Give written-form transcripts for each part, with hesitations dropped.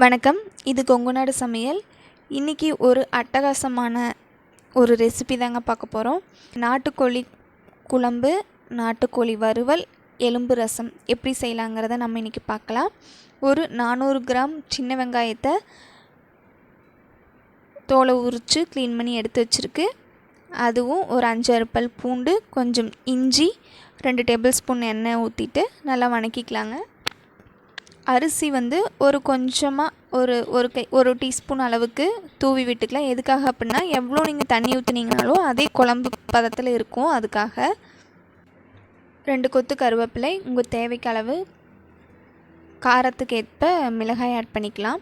வணக்கம். இது கொங்கு நாடு சமையல். இன்றைக்கி ஒரு அட்டகாசமான ஒரு ரெசிபி தாங்க பார்க்க போகிறோம். நாட்டுக்கோழி குழம்பு, நாட்டுக்கோழி வறுவல், எலும்பு ரசம் எப்படி செய்யலாங்கிறத நம்ம இன்றைக்கி பார்க்கலாம். ஒரு 400 கிராம் சின்ன வெங்காயத்தை தோலை உரித்து க்ளீன் பண்ணி எடுத்து வச்சுருக்கு. அதுவும் ஒரு 5-6 பல் பூண்டு, கொஞ்சம் இஞ்சி, 2 டேபிள் ஸ்பூன் எண்ணெய் ஊற்றிட்டு நல்லா வணக்கிக்கலாங்க. அரிசி ஒரு கொஞ்சமாக ஒரு டீஸ்பூன் அளவுக்கு தூவி விட்டுக்கலாம். எதுக்காக அப்படின்னா, எவ்வளோ நீங்கள் தண்ணி ஊற்றுனீங்கனாலும் அதே குழம்பு பதத்தில் இருக்கும். அதுக்காக 2 கொத்து கருவேப்பிலை, உங்கள் தேவைக்கு அளவு காரத்துக்கு ஏற்ப மிளகாய் ஆட் பண்ணிக்கலாம்.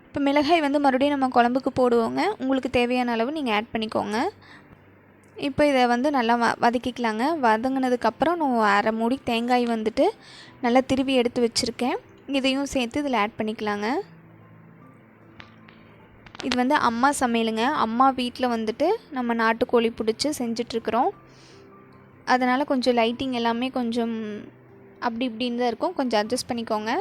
இப்போ மிளகாய் மறுபடியும் நம்ம குழம்புக்கு போடுவோங்க. உங்களுக்கு தேவையான அளவு நீங்கள் ஆட் பண்ணிக்கோங்க. இப்போ இதை நல்லா வதக்கிக்கலாங்க. வதங்கினதுக்கப்புறம் நான் அரை மூடி தேங்காய் நல்லா திருவி எடுத்து வச்சுருக்கேன். இதையும் சேர்த்து இதில் ஆட் பண்ணிக்கலாங்க. இது அம்மா சமையலுங்க. அம்மா வீட்டில் நம்ம நாட்டுக்கோழி பிடிச்சி செஞ்சிட்ருக்குறோம். அதனால் கொஞ்சம் லைட்டிங் எல்லாமே கொஞ்சம் அப்படி இப்படின்னு தான் இருக்கும். கொஞ்சம் அட்ஜஸ்ட் பண்ணிக்கோங்க.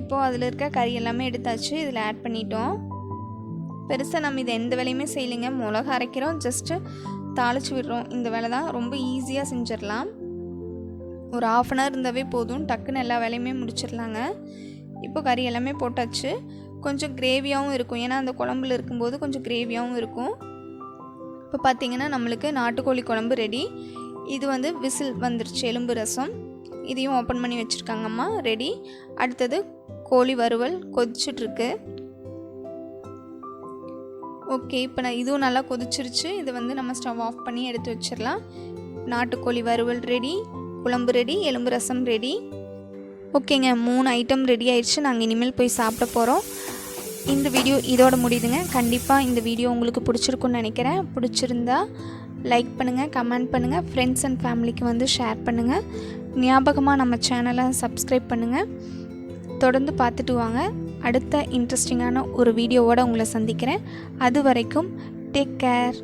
இப்போது அதில் இருக்க கறி எல்லாமே எடுத்தாச்சு, இதில் ஆட் பண்ணிட்டோம். பெருசாக நம்ம இது எந்த வேலையுமே செய்யலைங்க. மிளகா அரைக்கிறோம், ஜஸ்ட்டு தாளித்து விடுறோம். இந்த வேலை தான், ரொம்ப ஈஸியாக செஞ்சிடலாம். ஒரு 1/2 அன் ஹவர் இருந்தாவே போதும், டக்குன்னு எல்லா வேலையுமே முடிச்சிடலாங்க. இப்போ கறி எல்லாமே போட்டாச்சு. கொஞ்சம் கிரேவியாகவும் இருக்கும், ஏன்னா அந்த குழம்புல இருக்கும்போது கொஞ்சம் கிரேவியாகவும் இருக்கும். இப்போ பார்த்திங்கன்னா நம்மளுக்கு நாட்டுக்கோழி குழம்பு ரெடி. இது வந்து விசில் வந்துருச்சு, எலும்பு ரசம். இதையும் ஓப்பன் பண்ணி வச்சுருக்காங்கம்மா, ரெடி. அடுத்தது கோழி வறுவல் கொதிச்சுட்ருக்கு. ஓகே, இப்போ இதுவும் நல்லா கொதிச்சிருச்சு. இதை வந்து நம்ம ஸ்டவ் ஆஃப் பண்ணி எடுத்து வச்சிடலாம். நாட்டுக்கோழி வறுவல் ரெடி, குழம்பு ரெடி, எலும்பு ரசம் ரெடி. ஓகேங்க, 3 ஐட்டம் ரெடி ஆயிடுச்சு. நாங்கள் இனிமேல் போய் சாப்பிட போகிறோம். இந்த வீடியோ இதோட முடியுதுங்க. கண்டிப்பாக இந்த வீடியோ உங்களுக்கு பிடிச்சிருக்குன்னு நினைக்கிறேன். பிடிச்சிருந்தா லைக் பண்ணுங்கள், கமெண்ட் பண்ணுங்கள், ஃப்ரெண்ட்ஸ் அண்ட் ஃபேமிலிக்கு வந்து ஷேர் பண்ணுங்கள். ஞாபகமாக நம்ம சேனலை சப்ஸ்கிரைப் பண்ணுங்கள். தொடர்ந்து பார்த்துட்டு வாங்க. அடுத்த இன்ட்ரெஸ்டிங்கான ஒரு வீடியோவோடு உங்களை சந்திக்கிறேன். அது வரைக்கும் டேக் கேர்.